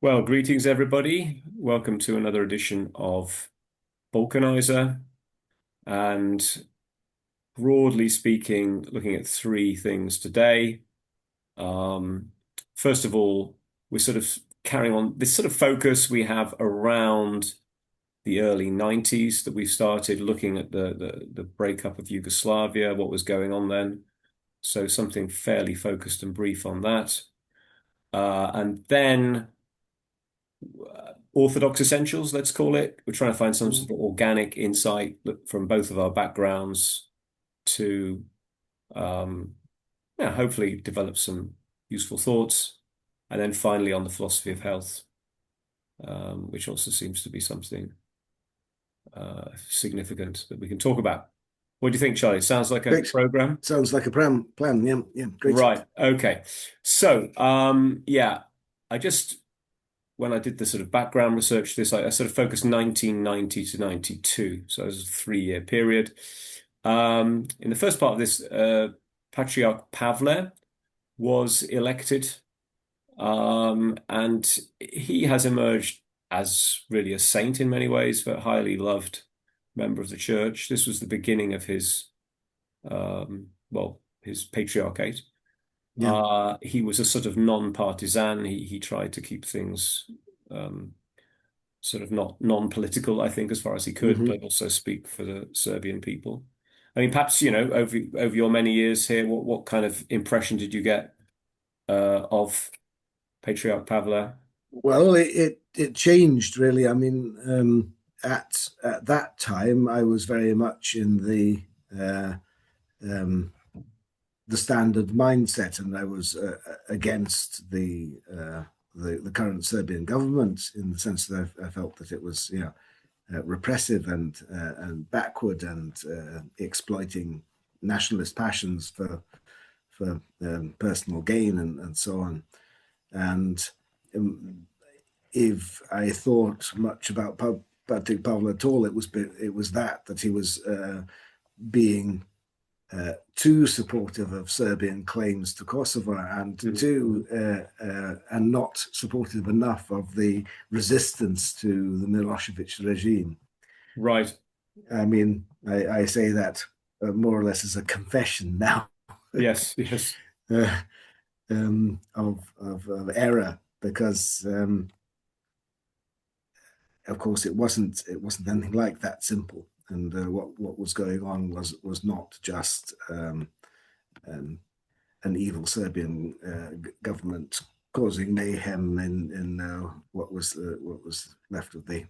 Well, greetings, everybody. Welcome to another edition of Balkanizer. And broadly speaking, looking at three things today. Um, First of all, we're sort of carrying on this sort of focus we have around the early 90s that we started looking at the breakup of Yugoslavia, what was going on then. So something fairly focused and brief on that. And then Orthodox essentials, let's call it. We're trying to find some Mm. sort of organic insight from both of our backgrounds to, um, yeah, hopefully develop some useful thoughts. And then finally on the philosophy of health, which also seems to be something significant that we can talk about. What do you think, Charlie? Sounds like a Great. program? Sounds like a plan. Yeah, yeah, great. Right. Okay. So, yeah, I just when I did the sort of background research to this, I sort of focused 1990 to 92. So it was a 3 year period. In the first part of this, Patriarch Pavle was elected, and he has emerged as really a saint in many ways, but highly loved member of the church. This was the beginning of his, his patriarchate. Yeah. He was a sort of non-partisan. He tried to keep things um, sort of not non-political, I think, as far as he could, hmm but also speak for the Serbian people. I mean, perhaps, over your many years here, what kind of impression did you get of Patriarch Pavle? Well, it changed really. I mean, at that time, I was very much in uh, um, the standard mindset, and I was against the current Serbian government in the sense that I felt that it was, repressive and backward and exploiting nationalist passions for personal gain and so on. And um, if I thought much about Patrick Pavle at all, it was that he was being too supportive of Serbian claims to Kosovo and Mhm. too and not supportive enough of the resistance to the Milosevic regime. Right. I mean, I say that more or less as a confession now. Yes, yes. uh, of error because of course it wasn't anything like that simple, and what was going on was not just um, an evil Serbian government causing mayhem in what was left of the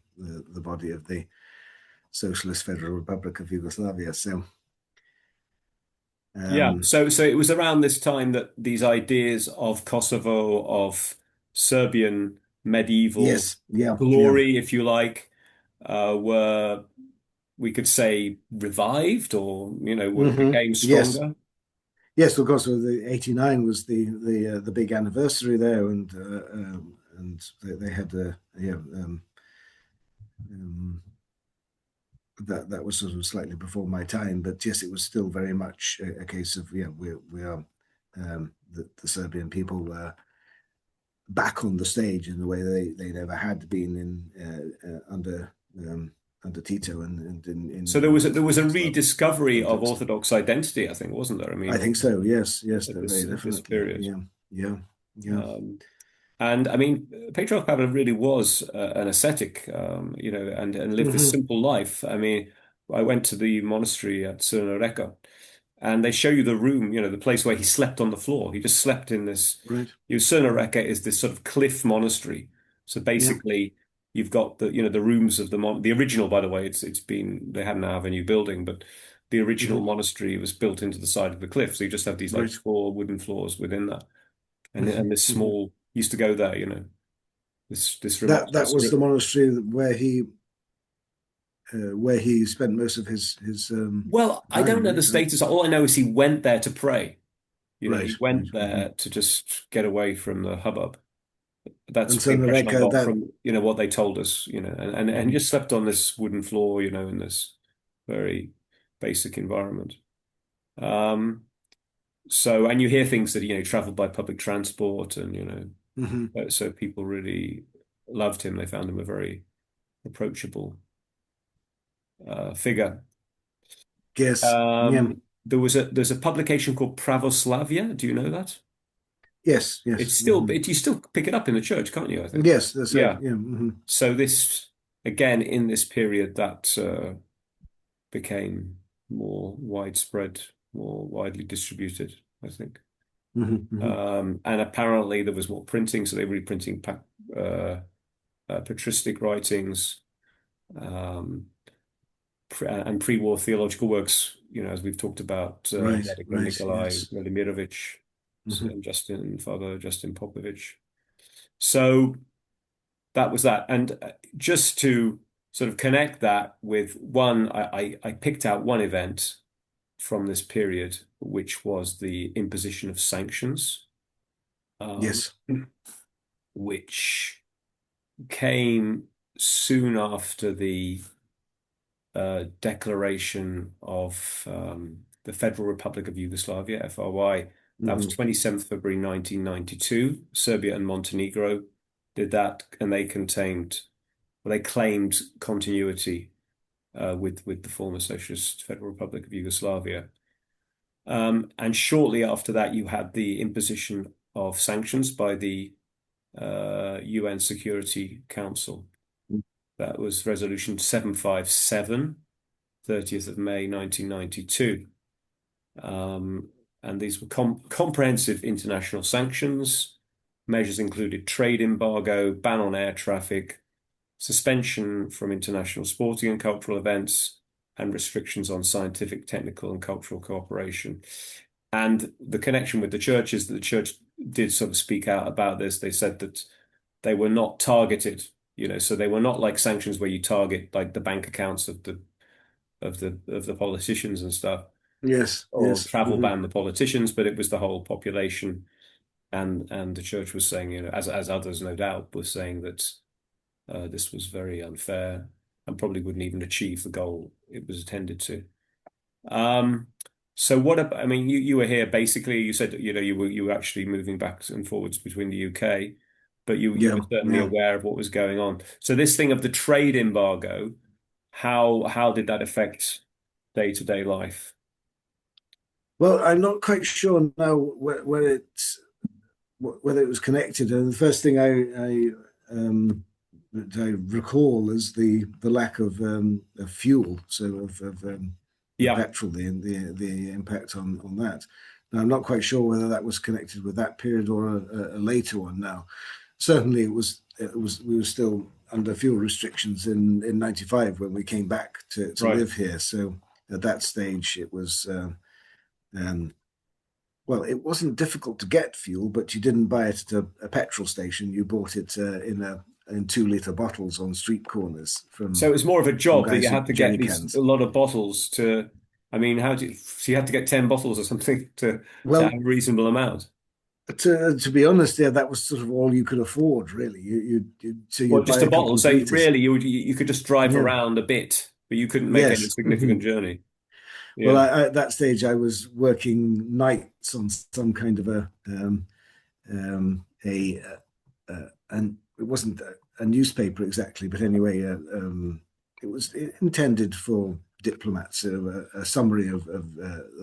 body of the Socialist Federal Republic of Yugoslavia. So Yeah. um, So it was around this time that these ideas of Kosovo, of Serbian medieval yes, yeah, yeah. glory, if you like, were, we could say, revived or, became Yes, stronger. yes, of course. Well, the '89 was the big anniversary there, and they had um, that was sort of slightly before my time, but yes, it was still very much a case of we are the Serbian people were back on the stage in the way they never had been under Tito and So in there was a Yugoslav rediscovery of context. Orthodox identity, I think, wasn't there? I I mean, think so. Yes, yes, very at this definitely. period. Yeah, yeah, yeah. Um, and I mean, Patriarch Pavel really was an ascetic, and lived this hmm simple life. I mean, I went to the monastery at Crna Reka, and they show you the room, the place where he slept on the floor. He just slept in this. Right. Crna Reka is this sort of cliff monastery. So Yeah. basically, you've got the rooms of the original. By the way, it's been they now have a new building, but the original hmm monastery was built into the side of the cliff. So you just have these like Right. four wooden floors within that, and this hmm small used to go there. This That remoteness. was the monastery where he spent most of his Well, I don't time, know the right? status. All I know is he went there to pray. Right, He right. went there to just get away from the hubbub. That's And the so impression I Nareka, got that from, what they told us, and mhm. just slept on this wooden floor, in this very basic environment. Um, so, and you hear things that, traveled by public transport and, Mhm. so people really. loved him. They found him a very approachable figure. Yes. Yeah. There's a publication called Pravoslavia. Do you know that? Yes. Yes. You still pick it up in the church, can't you? I think. Yes. That's right. Yeah. Yeah. So this again in this period that became more widespread, more widely distributed, I think. And apparently there was more printing, so they were reprinting uh, patristic writings um, and pre-war theological works. As we've talked about, Right. Vladimir Right. Nikolai Yes. Velimirovich Hmm. and Father Justin Popovich. So that was that. And just to sort of connect that with one, I picked out one event from this period, which was the imposition of sanctions, um, Yes. which came soon after the declaration of the Federal Republic of Yugoslavia, FRY. That was Hmm. 27th February 1992. Serbia and Montenegro did that, and they claimed continuity with the former Socialist Federal Republic of Yugoslavia. And shortly after that, you had the imposition of sanctions by the UN Security Council. That was Resolution 757, 30th of May 1992. Um, and these were comprehensive international sanctions. Measures included trade embargo, ban on air traffic, suspension from international sporting and cultural events, and restrictions on scientific, technical, and cultural cooperation. And the connection with the church is that the church did sort of speak out about this. They said that they were not targeted, so they were not like sanctions where you target like the bank accounts of the politicians and stuff, Yes. or Yes. travel ban the politicians, but it was the whole population. And the church was saying, as others no doubt were saying that this was very unfair and probably wouldn't even achieve the goal it was intended to. Um, so what about, I mean, you were here basically, you said, you were actually moving back and forwards between the UK, but you Yeah. were certainly Yeah. aware of what was going on. So this thing of the trade embargo, how did that affect day-to-day life? Well, I'm not quite sure now whether it was connected. And the first thing that I recall is the lack of fuel, so of Yeah, petrol, the impact on that. Now, I'm not quite sure whether that was connected with that period or a later one. Now, certainly it was we were still under fuel restrictions in '95 when we came back to right. live here. So at that stage, it was. Um, well, it wasn't difficult to get fuel, but you didn't buy it at a petrol station. You bought it in 2 liter bottles on street corners So it was more of a from job that you guys had with to get jerry these a cans. lot of bottles to. I mean, so you had to get 10 bottles or something to have a Well, reasonable amount. to be honest, yeah, that was sort of all you could afford, really. So Well, you'd buy just a a bottle. couple of So liters. really, you could just drive Yeah. around a bit, but you couldn't make any Yes. significant journey. Well, Yeah. at that stage, I was working nights on some kind of and it wasn't a newspaper exactly, but anyway, it was intended for diplomats, so a summary of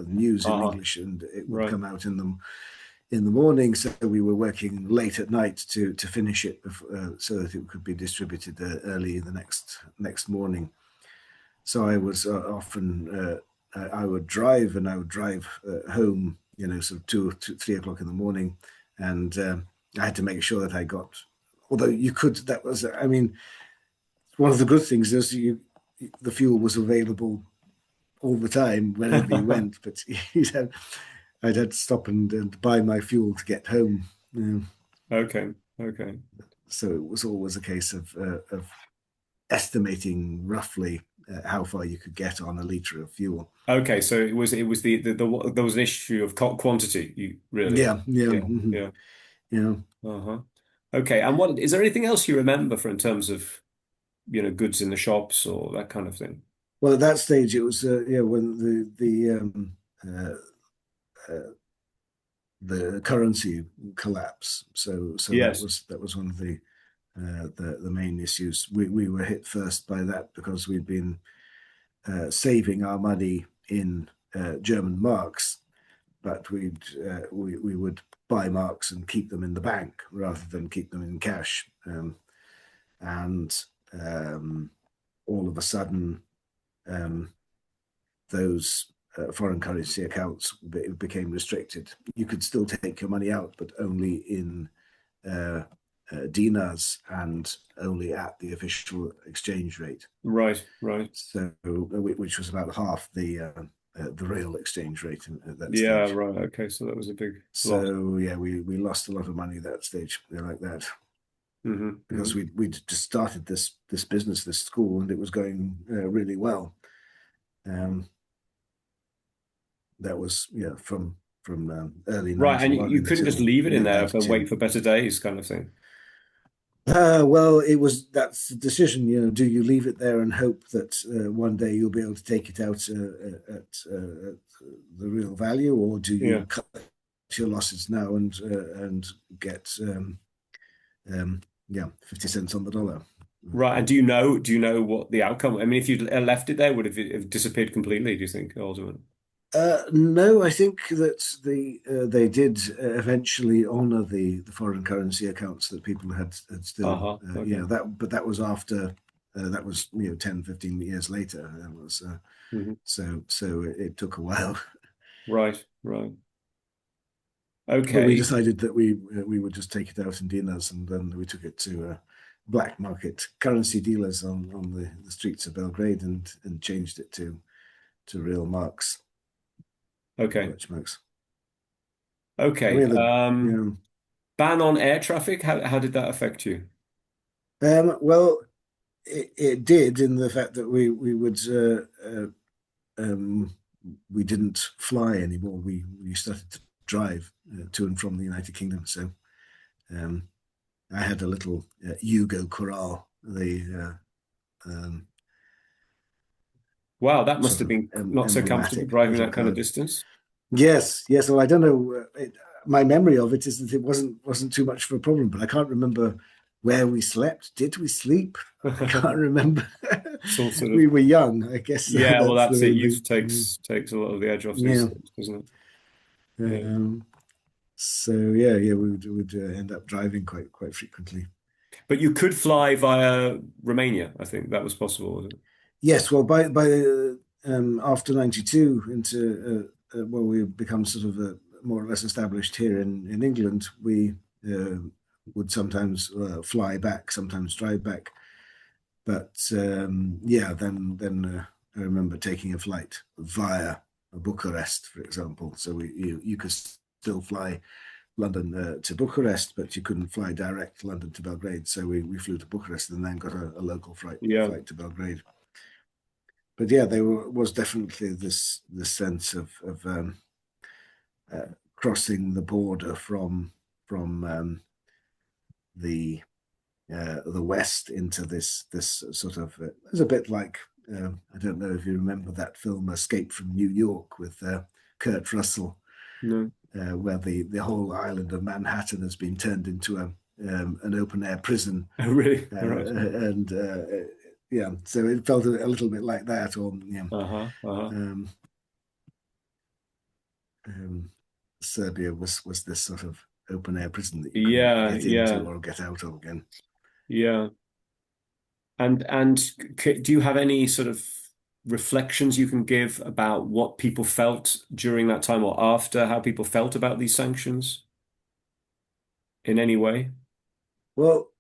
news in Uh-huh. English, and it would Right. come out in the morning. So we were working late at night to finish it so that it could be distributed early the next morning. So I was often I would drive, and I would drive home, sort of 3 o'clock in the morning, and I had to make sure that I got. Although you could, that was, I mean, one of the good things is the fuel was available all the time wherever you went, but I'd had to stop and buy my fuel to get home. Okay. Okay. So it was always a case of estimating roughly how far you could get on a liter of fuel. Okay. So it was there was an issue of quantity. You really. Yeah, yeah, Yeah. Yeah. yeah. Uh-huh. Okay. And what is there anything else you remember in terms of goods in the shops or that kind of thing? Well, at that stage, it was yeah, when uh, uh, the currency collapse. So that Yes. was one of the the main issues. We were hit first by that because we'd been saving our money in German marks, but we would buy marks and keep them in the bank rather than keep them in cash. And all of a sudden, those foreign currency accounts became restricted. You could still take your money out, but only in dinars and only at the official exchange rate. Right, right. So, which was about half the real exchange rate at that Yeah, stage. right. Okay, so that was a big loss. So yeah, we lost a lot of money at that stage, like that, because Hmm. we'd just started this business, this school, and it was going really well. Um, that was from early Right, and 91 you couldn't just until leave it in mid there for 92. wait for better days kind of thing. Well, that's the decision. Do you leave it there and hope that one day you'll be able to take it out at the real value, or do Yeah. you cut your losses now and get yeah 50 cents on the dollar? Right, and do you know what the outcome? I mean, if you'd left it there, would it have disappeared completely, do you think, ultimately? No, I think that they did eventually honor the foreign currency accounts that people had still, Uh-huh. Okay. but that was after that was 10, 15 years later. That was Hmm. so it took a while. Right, right. But we Okay. decided that we would just take it out in dinars, and then we took it to black market currency dealers on the streets of Belgrade, and changed it to real marks, Okay. Deutschmarks. I Okay. mean, you Ban on air traffic, how did that affect you? well, it did in the fact that we would um, we didn't fly anymore. We started to drive to and from the United Kingdom. So um, I had a little Yugo Corral, the Wow, that must sort have of been not so comfortable emblematic driving little that kind of car. distance. Yes, yes. Well, I don't know. My memory of it is that it wasn't too much of a problem, but I can't remember where we slept. Did we sleep? I can't remember. It's all sort of We were young, I guess. yeah, well That's the that's it. main Youth thing. takes a lot of the edge off these Yeah. things, doesn't it? Yeah. Um, so yeah, we would end up driving quite frequently. But you could fly via Romania, I think that was possible, was it? Yes, well, by after 92 into well, we become sort of more or less established here in England. We uh, would sometimes fly back, sometimes drive back. But yeah, then I remember taking a flight via Bucharest, for example. So you could still fly London to Bucharest, but you couldn't fly direct London to Belgrade. So we flew to Bucharest and then got a local Yeah. flight to Belgrade. But yeah, was definitely this sense of crossing the border from the west into this sort of it's a bit like I don't know if you remember that film Escape from New York with Kurt Russell, No. where the whole island of Manhattan has been turned into an open air prison, Oh, really? All right. and yeah, so it felt a little bit like that, or Uh-huh. Uh-huh. um, um, Serbia was this sort of open air prison that you couldn't Yeah, get into yeah, or get out of again. yeah. And do you have any sort of reflections you can give about what people felt during that time or after, how people felt about these sanctions in any way? Well,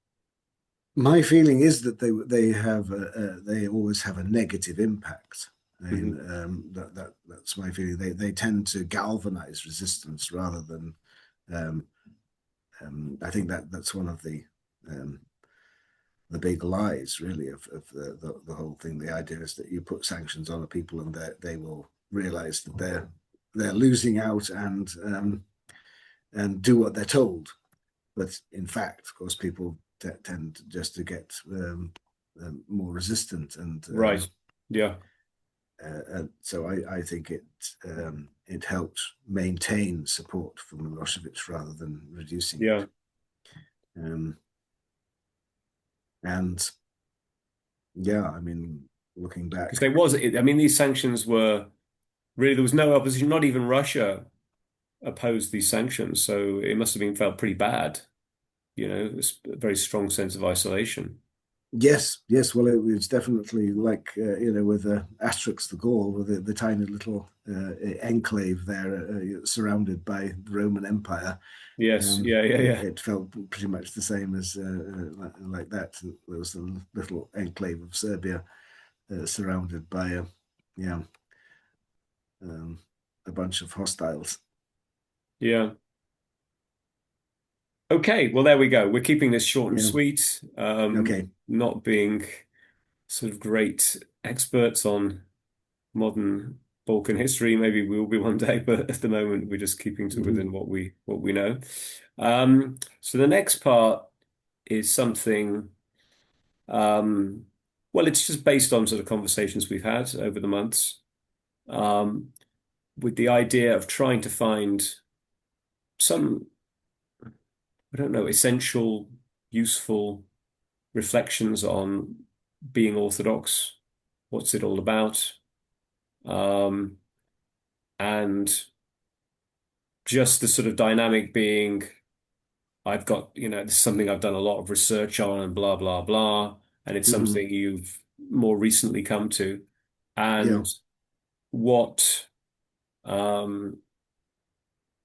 my feeling is that they always have a negative impact. I Hmm. mean, that's my feeling. They tend to galvanize resistance rather than. Um, I think that's one of um, the big lies, really, of the whole thing. The idea is that you put sanctions on a people and they will realize that they're losing out and do what they're told. But in fact, of course, people tend just to get more resistant, and Right. Yeah. so I think it helped maintain support for Milosevic rather than reducing it. Yeah. Um, And yeah, I mean, looking Because back, there was, I mean, these sanctions were really, there was no opposition. Not even Russia opposed these sanctions. So it must have been felt pretty bad. It's a very strong sense of isolation. yes, yes. Well, it was definitely like with Asterix the Gaul, with the tiny little enclave there, surrounded by the Roman Empire. Yes. Yeah. Yeah. Yeah. It felt pretty much the same as like that. There was a little enclave of Serbia surrounded by yeah, um, a bunch of hostiles. Yeah. Okay. Well, there we go. We're keeping this short and Yeah. sweet. Okay. Not being sort of great experts on modern Balkan history. Maybe we will be one day, but at the moment we're just keeping to Hmm. within what we know. So the next part is something. Um, well, it's just based on sort of conversations we've had over the months, um, with the idea of trying to find some, I don't know, essential, useful reflections on being Orthodox. What's it all about? Um, and just the sort of dynamic being, I've got, this is something I've done a lot of research on and blah, blah, blah. And it's Hmm. something you've more recently come to. Yeah. And what, um,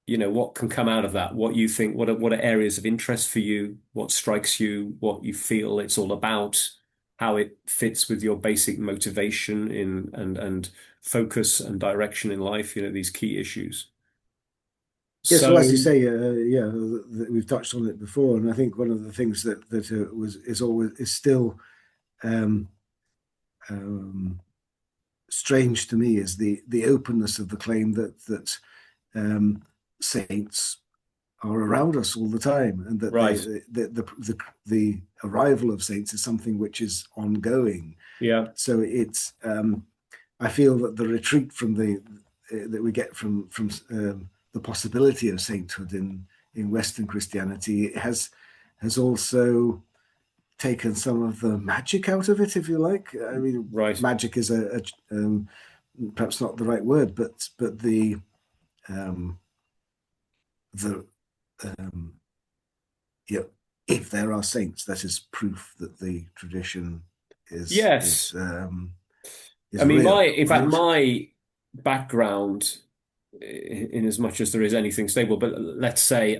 what can come out of that? What you think, what are areas of interest for you? What strikes you? What you feel it's all about? How it fits with your basic motivation in and focus and direction in life, these key issues. Yes, well, as you So, say, yeah, we've touched on it before, and I think one of the things that was is always is still um, um, strange to me is the openness of the claim that um, saints are around us all the time, and that right. the arrival of saints is something which is ongoing. Yeah. So it's I feel that the retreat from the that we get from the possibility of sainthood in Western Christianity has also taken some of the magic out of it, if you like. I mean, Right. magic is perhaps not the right word, but um, the um, yeah, if there are saints, that is proof that the tradition is Yes. is um, I is mean, real, in fact, right? my background, in as much as there is anything stable, but let's say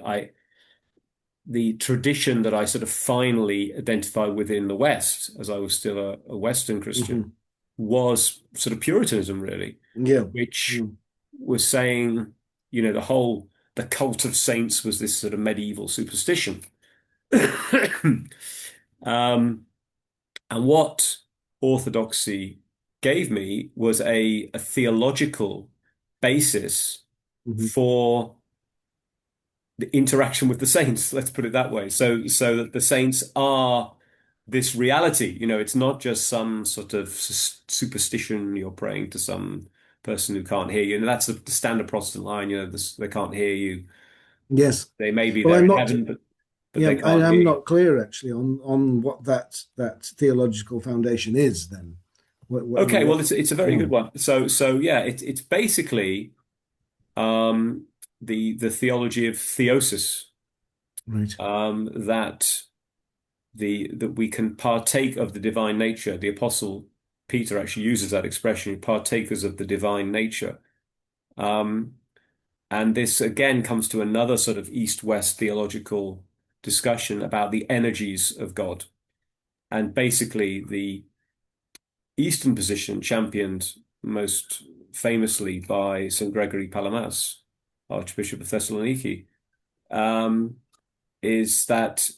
the tradition that I sort of finally identified within the West, as I was still a Western Christian, Hmm. was sort of Puritanism, really, Yeah. which Mm. was saying, the cult of saints was this sort of medieval superstition. Um, and what Orthodoxy gave me was a theological basis Mhm. for the interaction with the saints, let's put it that way. So that the saints are this reality. It's not just some sort of superstition you're praying to some person who can't hear you. And that's the standard Protestant line, they can't hear you. Yes. They may be Well, there I'm in not. heaven, but Yeah, they I can't hear am you. not clear actually on what that theological foundation is. Then, Okay, well, what it's a very yeah, good one. So yeah, it's basically um, the theology of theosis, right. that that we can partake of the divine nature. The Apostle Peter actually uses that expression, partakers of the divine nature. Um, and this again comes to another sort of East-West theological discussion about the energies of God. And basically, the Eastern position, championed most famously by St. Gregory Palamas, Archbishop of Thessaloniki, um, is that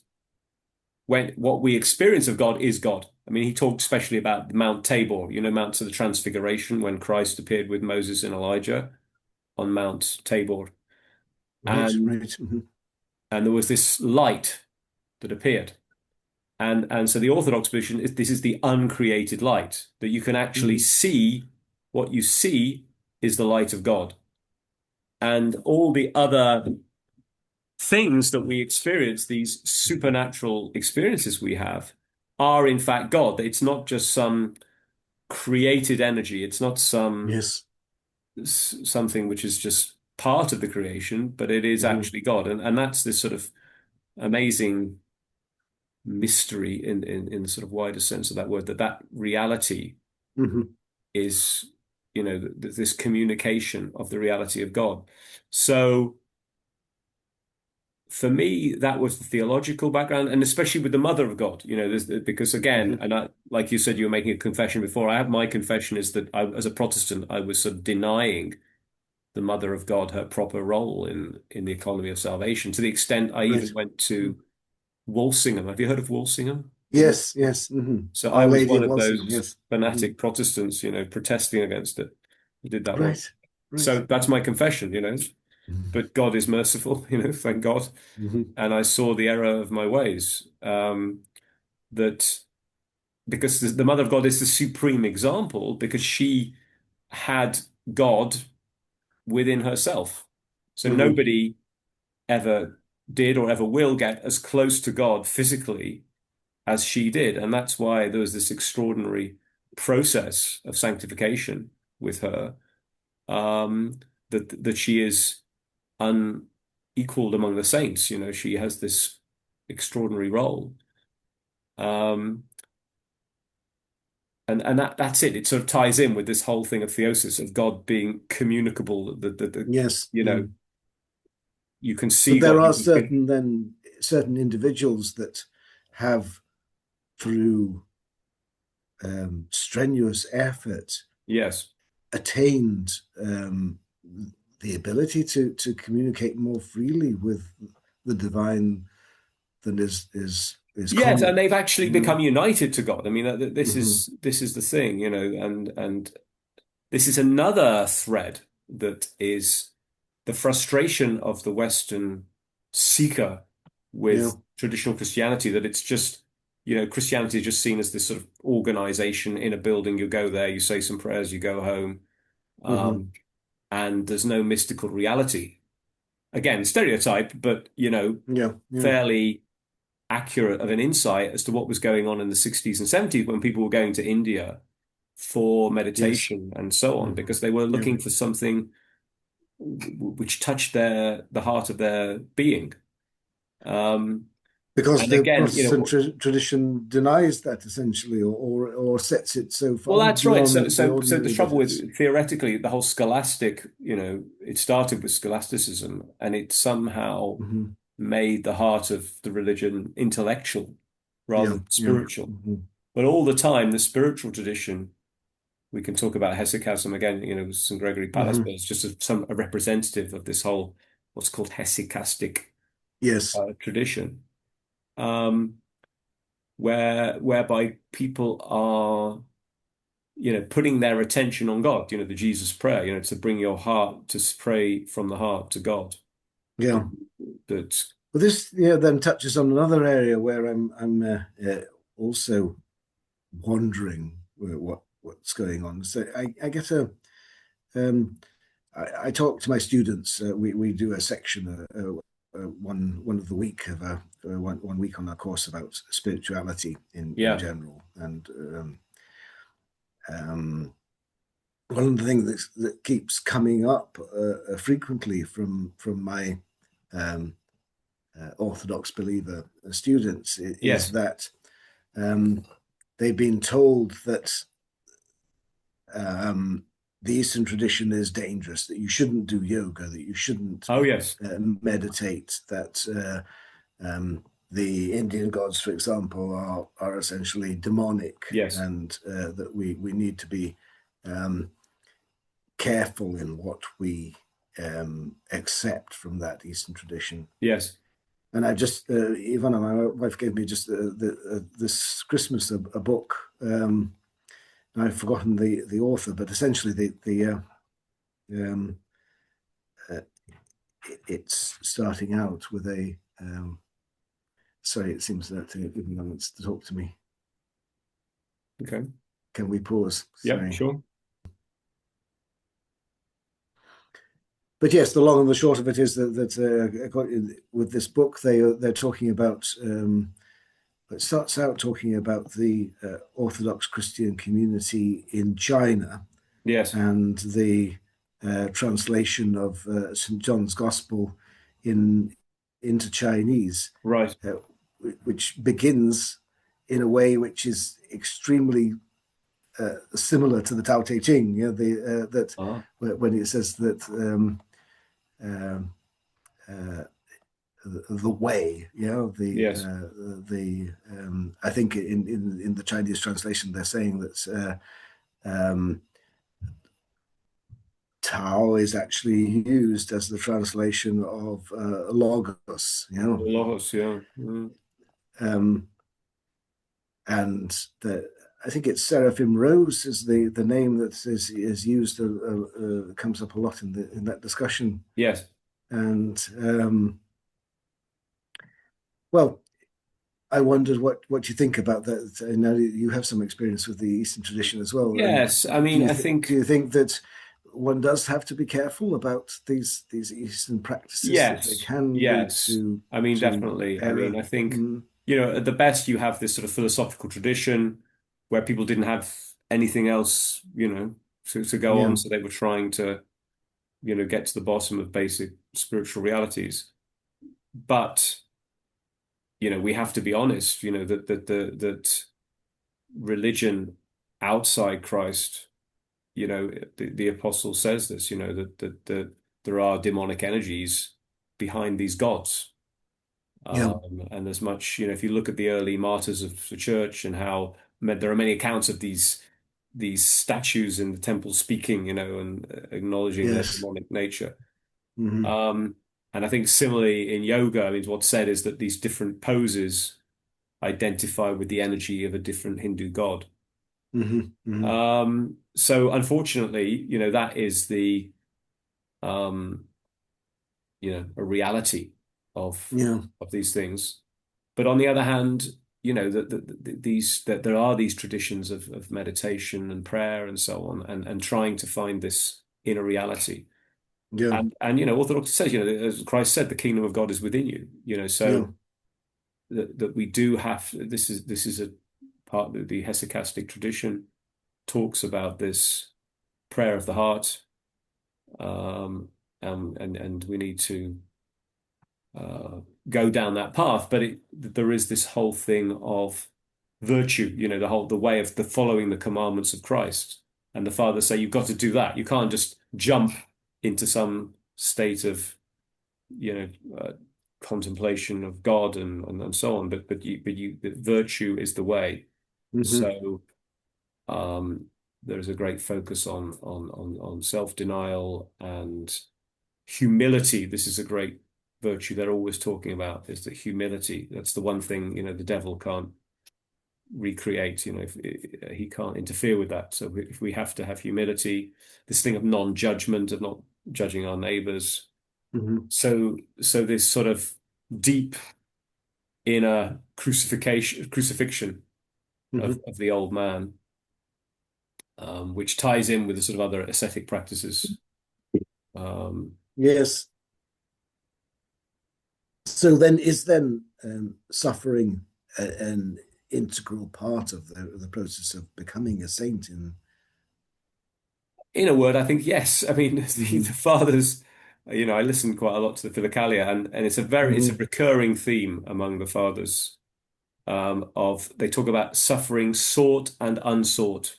when what we experience of God is God. I mean, he talked especially about Mount Tabor, Mount of the Transfiguration, when Christ appeared with Moses and Elijah on Mount Tabor. Right, And right. Mhm. and there was this light that appeared. And so the Orthodox position is this is the uncreated light, that you can actually Mhm. see what you see is the light of God. And all the other things that we experience, these supernatural experiences we have, are in fact God. It's not just some created energy. It's not Yes. something which is just part of the creation, but it is Hmm. actually God. And that's this sort of amazing mystery in the sort of wider sense of that word, that reality Hmm. is, this communication of the reality of God. So for me, that was the theological background, and especially with the Mother of God, because again, Hmm. and like you said, you were making a confession before. I have my confession is that as a Protestant, I was sort of denying the Mother of God her proper role in the economy of salvation, to the extent I even Right. went to Walsingham. Have you heard of Walsingham? Yes, yes. Hmm. So I Our was Lady one of of Walsingham, those yes. Hmm. fanatic Protestants, protesting against it. I did that one. Right, right. So that's my confession, Hmm. but God is merciful, thank God. Hmm. And I saw the error of my ways. That because the Mother of God is the supreme example, because she had God within herself. So Hmm. nobody ever did or ever will get as close to God physically as she did. And that's why there was this extraordinary process of sanctification with her, that she is unequaled among the saints. She has this extraordinary role. Um, and that's it. It sort of ties in with this whole thing of theosis, of God being communicable, Yes. you know, Mm. you can see But there God. are certain individuals that have, through strenuous effort, Yes. attained the ability to communicate more freely with the divine than is Yes, and common. they've actually Mm. become united to God. I mean, this Hmm. is the thing, and this is another thread that is the frustration of the Western seeker Yeah. with traditional Christianity, that it's just, Christianity is just seen as this sort of organization in a building. You go there, you say some prayers, you go home, Hmm. um, and there's no mystical reality. Again, stereotype, but, Yeah. Yeah. fairly accurate of an insight as to what was going on in the 60s and 70s when people were going to India for Yes. meditation and so on, Hmm. because they were Yeah. looking for something which touched the heart of their being. Um, Because and the again, Protestant tradition denies that essentially, or sets it so well, far that's right. So, beyond the so the ordinary that trouble it's. with theoretically the whole scholastic, it started with scholasticism, and it somehow Hmm. made the heart of the religion intellectual rather Yeah. than Yeah. spiritual. Hmm. But all the time, the spiritual tradition, we can talk about hesychasm again, with St. Gregory Palace, but Hmm. it's just a representative of this whole what's called hesychastic Yes. tradition, um, whereby people are, putting their attention on God, the Jesus prayer, to bring your heart to pray from the heart to God. Yeah. That But this, yeah, then touches on another area where I'm also wondering what's going on. So I get a I talk to my students. We do a section, one of the week of one week on our course about spirituality in yeah, general, and um, one of the things that keeps coming up frequently from my um, Orthodox believer students is yes, that um, they've been told that um, the Eastern tradition is dangerous, that you shouldn't do yoga, that you shouldn't oh yes, meditate, that the Indian gods, for example, are essentially demonic, yes, and that we need to be um, careful in what we accept from that Eastern tradition. yes, And I just, Ivana, my wife, gave me just this Christmas a book. I've forgotten the author, but essentially um, uh, it's starting out with a. Sorry, it seems that even wants to talk to me. okay, Can we pause? yeah, Sorry. sure, But yes, the long and the short of it is that with this book they're talking about It starts out talking about the Orthodox Christian community in China Yes. and the translation of St. John's Gospel in into Chinese, Right. uh, which begins in a way which is extremely similar to the Tao Te Ching. You know, that Ah, when it says that um, uh, the way, you know, yes. I think in the Chinese translation they're saying that Tao is actually used as the translation of logos, you know, Logos, yeah. Mm. um, and the I think it's Seraphim Rose is the name that is used comes up a lot in that discussion. Yes. And well, I wondered what you think about that. I know you have some experience with the Eastern tradition as well. And Yes. I mean, I do think, you think that one does have to be careful about these Eastern practices that they yes. can lead Yes. I mean, to definitely. I mean, error? I think, Mm, at the best, you have this sort of philosophical tradition where people didn't have anything else, to go yeah, on. So they were trying to, get to the bottom of basic spiritual realities. But, we have to be honest, that religion outside Christ, the apostle says this, that there are demonic energies behind these gods. yeah, And as much, if you look at the early martyrs of the church and how there are many accounts of these statues in the temple speaking, and acknowledging their yes, demonic nature. hmm Um, and I think similarly in yoga, I mean, what's said is that these different poses identify with the energy of a different Hindu god. hmm So unfortunately, that is um, a reality of yeah, these things. But on the other hand, that there are these traditions of meditation and prayer and so on, and trying to find this inner reality. yeah, And Orthodoxy says, as Christ said, the kingdom of God is within you. yeah, So that we do have this is a part of the Hesychastic tradition talks about this prayer of the heart, um, and we need to uh, go down that path. But there is this whole thing of virtue, the way of the following the commandments of Christ. And the fathers say you've got to do that. You can't just jump into some state of, you know, uh, contemplation of God and so on. But virtue is the way. hmm So there's a great focus on self-denial and humility. This is a great virtue they're always talking about, is that humility. That's the one thing, the devil can't recreate, if he can't interfere with that. So if we have to have humility, this thing of non-judgment, of not judging our neighbors. hmm So this sort of deep inner crucifixion hmm of the old man, which ties in with the sort of other ascetic practices. Um, yes. So then, is then suffering an integral part of the process of becoming a saint? In a word, I think yes. I mean, the Hmm fathers, I listen quite a lot to the Philokalia, and it's a hmm recurring theme among the fathers, of they talk about suffering sought and unsought.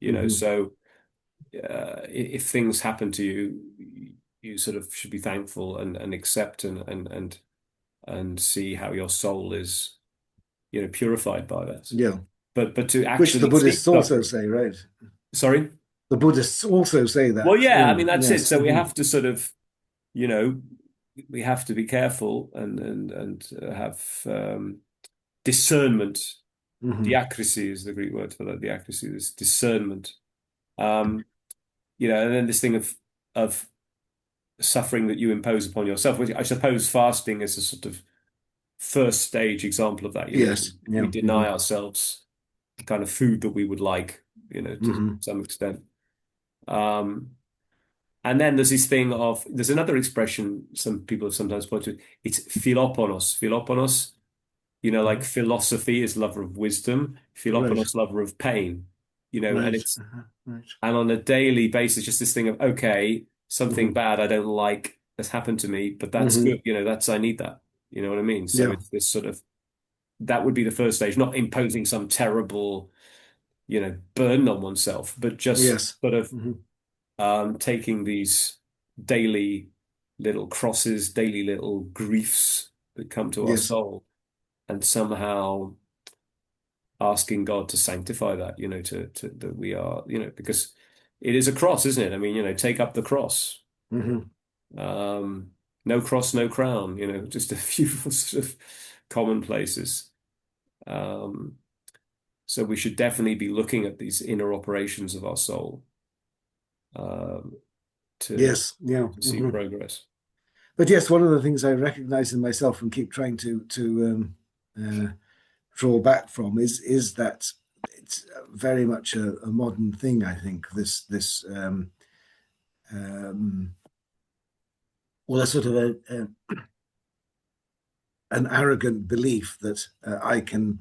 hmm So if things happen to you, you sort of should be thankful and accept and see how your soul is, purified by that. Yeah, But to which the actually seek Buddhists also suffering, say, right? sorry. The Buddhists also say Well, that. yeah, I mean that's it. Yes. So we have to sort of, you know, we have to be careful and have discernment. hmm Diacrisy is the Greek word for that. Diacrisy is discernment. Um, and then this thing of suffering that you impose upon yourself, which I suppose fasting is a sort of first stage example of that. Yes. We Yeah. deny ourselves the kind of food that we would like, to hmm some extent. Um, And then there's another expression some people have sometimes pointed to. It's philoponos. Philoponos like Mhm. philosophy is lover of wisdom, Right. Philoponos lover of pain, and Right. it's Right. and on a daily basis, just this thing of, okay, something Hmm. bad I don't like has happened to me, but that's good, Hmm. that's I need that. You know what I mean? So Yeah. it's this sort of that would be the first stage, not imposing some terrible, burden on oneself, but just Yes. sort of Hmm. taking these daily little crosses, daily little griefs that come to our Yes. soul, and somehow asking God to sanctify that, to that we are, because it is a cross, isn't it? I mean, take up the cross. Hmm. No cross, no crown, just a few sort of commonplaces. Um, so we should definitely be looking at these inner operations of our soul, um, to Yes. Yeah. to see Hmm. progress. But yes, one of the things I recognize in myself and keep trying to draw back from is that it's very much a modern thing. I think this um, well, a sort of an arrogant belief that I can.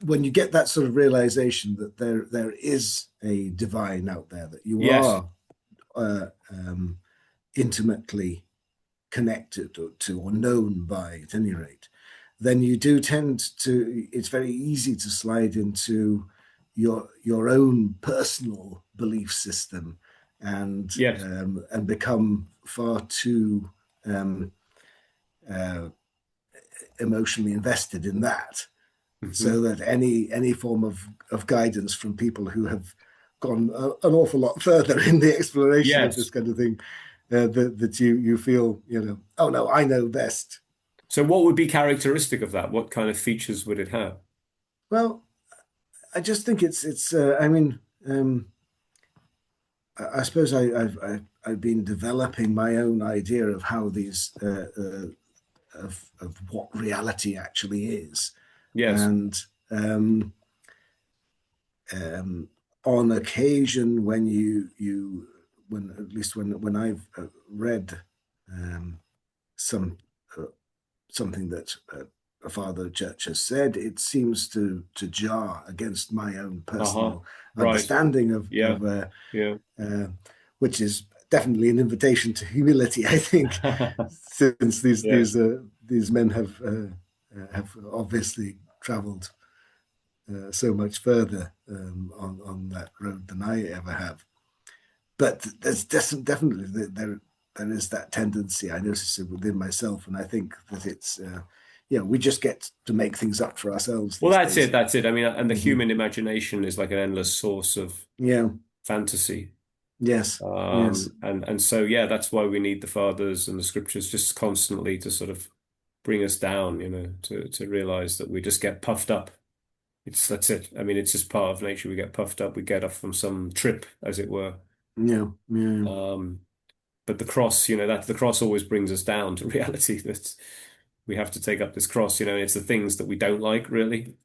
When you get that sort of realization that there is a divine out there, that you Yes. are uh, intimately connected to or known by at any rate, then you do tend to, it's very easy to slide into your own personal belief system Yes. and become far too um, uh, emotionally invested in that, Hmm. so that any form of guidance from people who have gone an awful lot further in the exploration of this Yes. kind of thing, that you feel, oh no, I know best. So what would be characteristic of that? What kind of features would it have? Well, I just think it's. I mean, I suppose I've been developing my own idea of how these of what reality actually is, Yes. and um, um, on occasion when you when at least when I've read um, some uh, something that a father of the church has said, it seems to jar against my own Uh-huh. personal Right. understanding Yeah. Yeah. uh, which is definitely an invitation to humility, I think, since Yes. these men have obviously travelled so much further on that road than I ever have. But there's definitely there is that tendency. I notice it within myself, and I think that it's we just get to make things up for ourselves Well, these that's it. days. That's it. I mean, and the Hmm. human imagination is like an endless source of Yeah. fantasy. Yes. Yes. And so yeah, that's why we need the fathers and the scriptures just constantly to sort of bring us down, to realize that we just get puffed up. That's it. I mean, it's just part of nature. We get puffed up. We get off from some trip, as it were. Yeah. Yeah. Um, but the cross, that the cross always brings us down to reality that we have to take up this cross, and it's the things that we don't like, really.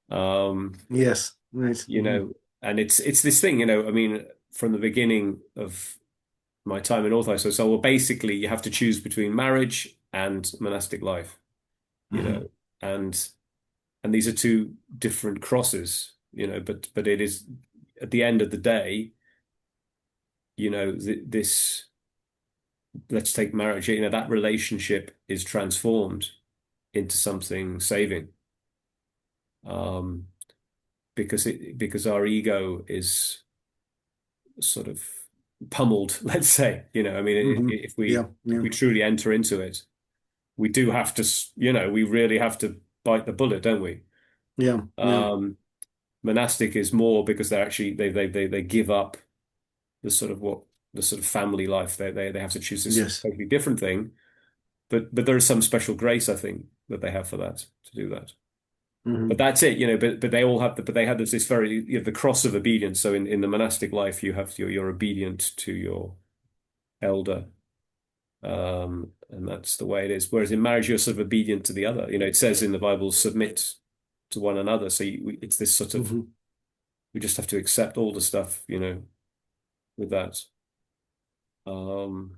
Um, Yes. Right. you know, and it's this thing, I mean, from the beginning of my time in Orthodoxy. So, well, basically, you have to choose between marriage and monastic life, you Hmm. know, and and these are two different crosses, but it is at the end of the day, this let's take marriage, that relationship is transformed into something saving, um, because our ego is sort of pummeled, let's say, I mean, Hmm. if we Yeah. if Yeah. we truly enter into it, we do have to, we really have to bite the bullet, don't we? Yeah. Yeah. Um, Monastic is more because they're actually they give up the sort of family life. They have to choose this Yes. totally different thing. But there is some special grace, I think, that they have for that to do that. But Hmm. that's it, but they all have but they have this very, the cross of obedience. So in the monastic life, you're obedient to your elder. And that's the way it is. Whereas in marriage, you're sort of obedient to the other. It says in the Bible, submit to one another. So it's this sort of, Hmm. we just have to accept all the stuff, with that. Um,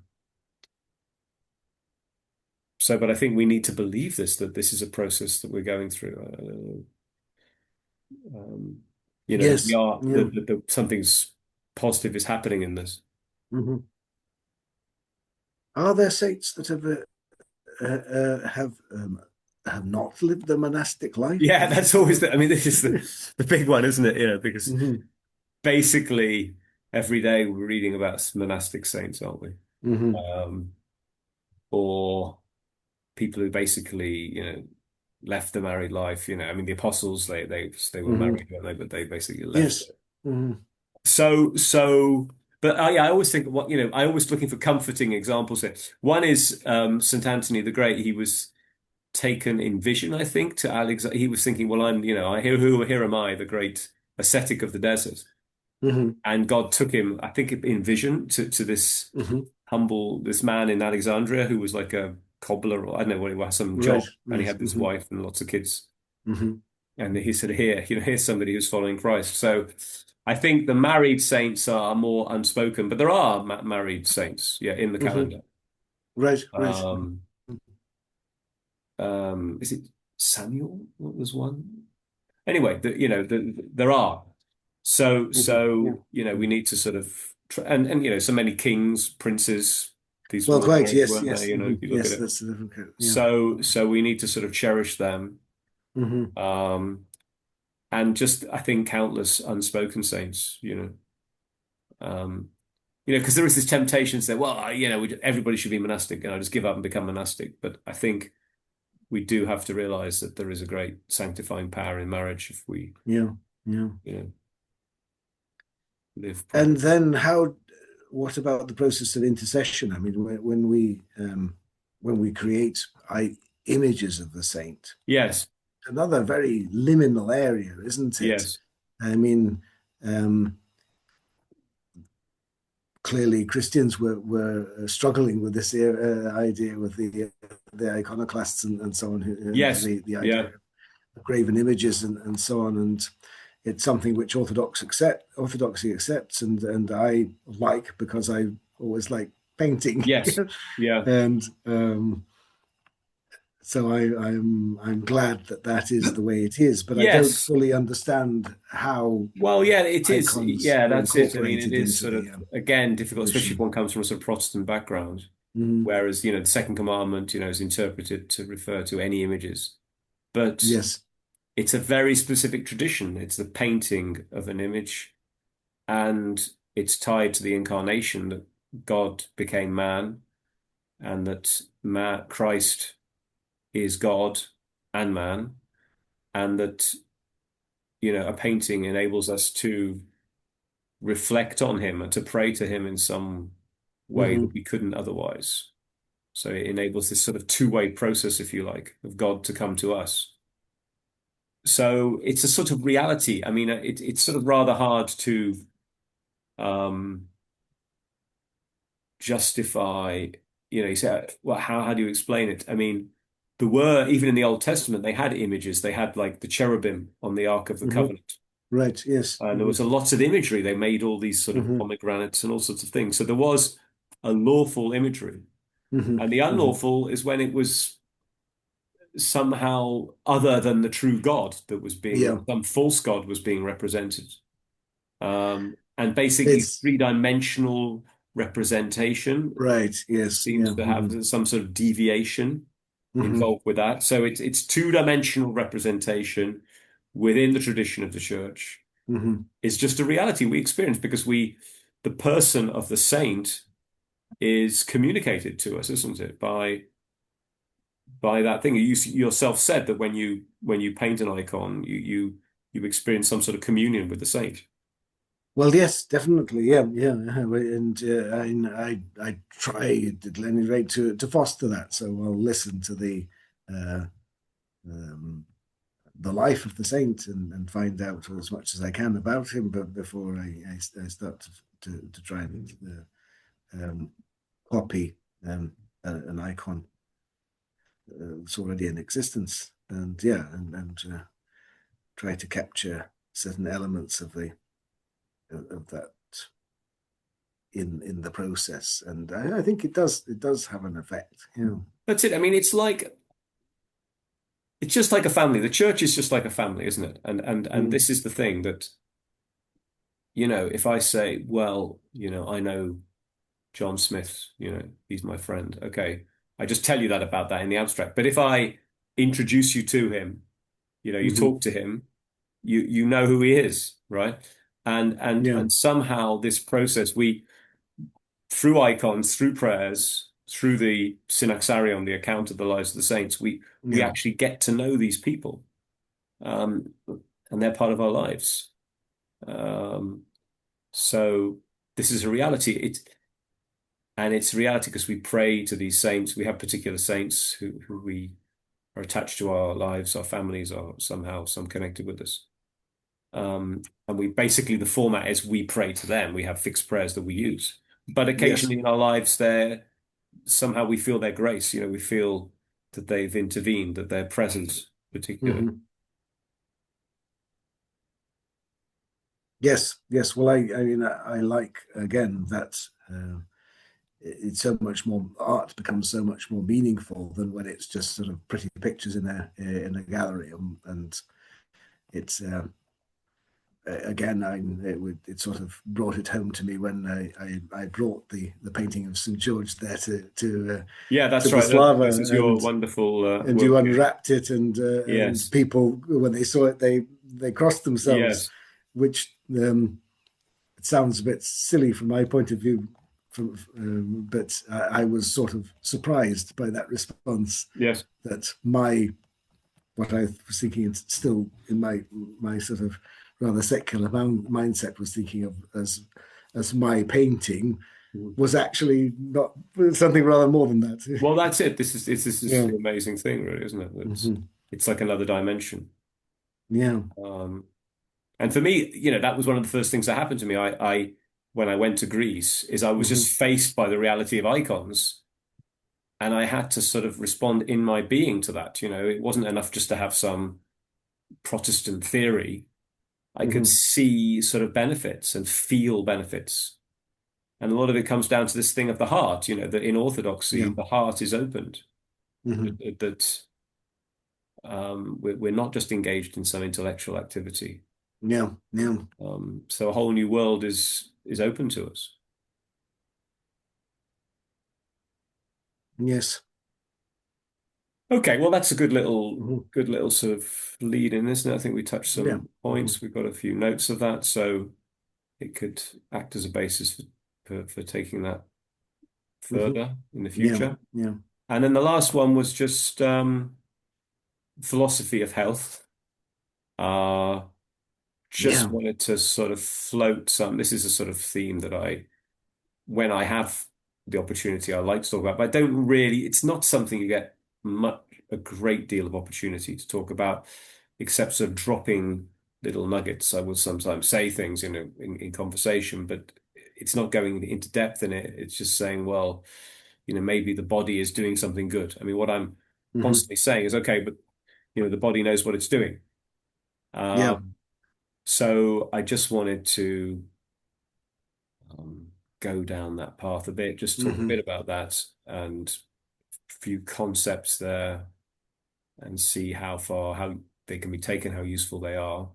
but I think we need to believe this, that this is a process that we're going through. That we Yes. are Yeah. that something's positive is happening in this. Hmm. Are there saints that have not lived the monastic life? Yeah, that's always I mean, this is the big one, isn't it? Because Hmm. basically every day we're reading about monastic saints, aren't we? Hmm. Um, or people who basically, left the married life. I mean, the apostles they were Hmm. married, weren't they? But they basically left Yes. it. Hmm. So, but I always think I always looking for comforting examples here. One is St. Anthony the Great. He was taken in vision, I think, to Alex. He was thinking, well, I here am I, the great ascetic of the desert. Hmm. And God took him, I think, in vision to Hmm. this man in Alexandria who was like a cobbler, or I don't know what he was, some Right. job, and he Right. had this Hmm. wife and lots of kids. Hmm. And he said, here, here's somebody who's following Christ. So I think the married saints are more unspoken, but there are married saints, yeah, in the Hmm. calendar. Right. Right. Um, is it Samuel? What was one? Anyway, there are. So, Hmm. Yeah. we need to sort of, and so many kings, princes, these Well, were all quite. married, Yes. weren't Yes. they? Hmm. If you look at Yes. it. That's the different. Yeah. So we need to sort of cherish them. Hmm. Um, and just, I think, countless unspoken saints, because there is this temptation to say, well, everybody should be monastic, just give up and become monastic. But I think we do have to realize that there is a great sanctifying power in marriage if we, Yeah. Yeah. you know, live And properly. then how? What about the process of intercession? I mean, when we create images of the saint, Yes, another very liminal area, isn't it? yes, I mean, um, clearly Christians were struggling with this idea with the iconoclasts and so on, and yes, the idea yeah, of graven images and so on, and it's something which Orthodoxy accepts, and I like because I always like painting, yes, yeah, and so I'm glad that that is the way it is, but I don't yes. fully understand how Well, yeah, it is. icons Yeah, were that's it. I mean, it incorporated is into sort the of, again, difficult, especially if tradition. one comes from a sort of Protestant background. Mhm. Whereas, the second commandment, is interpreted to refer to any images. But Yes. it's a very specific tradition. It's the painting of an image, and it's tied to the incarnation that God became man, and that Christ is God and man, and that, a painting enables us to reflect on him and to pray to him in some way that Hmm. we couldn't otherwise. So it enables this sort of two-way process, if you like, of God to come to us. So it's a sort of reality. I mean, it's sort of rather hard to um, justify, you say, well, how do you explain it? I mean, there were, even in the Old Testament, they had images. They had like the cherubim on the Ark of the Hmm. Covenant. Right. Yes. And there Hmm. was a lot of imagery. They made all these sort of Hmm. pomegranates and all sorts of things. So there was a lawful imagery. Hmm. And the Hmm. unlawful is when it was somehow other than the true God that was Yeah. some false God was being represented. And basically, It's three-dimensional representation right. Yes. seems Yeah. to Hmm. have some sort of deviation Hmm. involved with that. So it's two-dimensional representation within the tradition of the church Hmm. is just a reality we experience because the person of the saint is communicated to us, isn't it? By that thing. You yourself said that when you paint an icon, you experience some sort of communion with the saint. Well, yes, definitely. Yeah. Yeah. And I try at any rate to foster that. So I'll listen to uh, um, the life of the saint and find out as much as I can about him, but before I start to try and copy an icon that's already in existence, and yeah, and try to capture certain elements of the of that in the process, and I think it does have an effect. Yeah. That's it. I mean, it's just like a family. The church is just like a family, isn't it? And Mm, this is the thing that, if I say, well, I know John Smith, he's my friend. Okay. I just tell you that about that in the abstract. But if I introduce you to him, you hmm talk to him, you know who he is, right? And and Yeah. and somehow this process, we through icons, through prayers, through the Synaxarion, the account of the lives of the saints, we Yeah. actually get to know these people, um, and they're part of our lives. Um, so this is a reality. It's a reality because we pray to these saints. We have particular saints who we are attached to our lives, our families are somehow some connected with us. And we basically the format is we pray to them. We have fixed prayers that we use. But Yes. occasionally in our lives, they're somehow we feel their grace. We feel that they've intervened, that their presence particularly. hmm Yes. Yes. Well, I mean, I like again that it's so much more art becomes so much more meaningful than when it's just sort of pretty pictures in a gallery, and it's again, it sort of brought it home to me when I brought the painting of St George there Yeah, to that's right. This is Boslava, your wonderful and you work here. unwrapped it, and Yes, people when they saw it they crossed themselves, yes, which it sounds a bit silly from my point of view, but I was sort of surprised by that response, yes, that my what I was thinking is still in my sort of rather secular mindset was thinking of as my painting Mhm. was actually not something rather more than that. Well, that's it. This is Yeah. the amazing thing, really, isn't it? hmm It's like another dimension. Yeah. Um, and for me, that was one of the first things that happened to me. I when I went to Greece, is I was hmm just faced by the reality of icons, and I had to sort of respond in my being to that. It wasn't enough just to have some Protestant theory. I could hmm see sort of benefits and feel benefits. And a lot of it comes down to this thing of the heart, that in Orthodoxy, Yeah. the heart is opened, hmm that we're not just engaged in some intellectual activity. Yeah. Yeah. So a whole new world is open to us. Yes. Okay, well, that's a good little hmm good little sort of lead in, isn't it? I think we touched Yeah. some hmm points. We've got a few notes of that, so it could act as a basis for taking that hmm further in the Yeah. future. Yeah. And then the last one was just philosophy of health. Uh, just Yeah. wanted to sort of float some. This is a sort of theme that when I have the opportunity, I like to talk about, but I don't really, it's not something you get a great deal of opportunity to talk about, except sort of dropping little nuggets. I will sometimes say things, in conversation, but it's not going into depth in it. It's just saying, well, maybe the body is doing something good. I mean, what I'm hmm constantly saying is, okay, but the body knows what it's doing. Yeah. Um, so I just wanted to um, go down that path a bit, just talk a bit hmm about that and a few concepts there and see how they can be taken, how useful they are,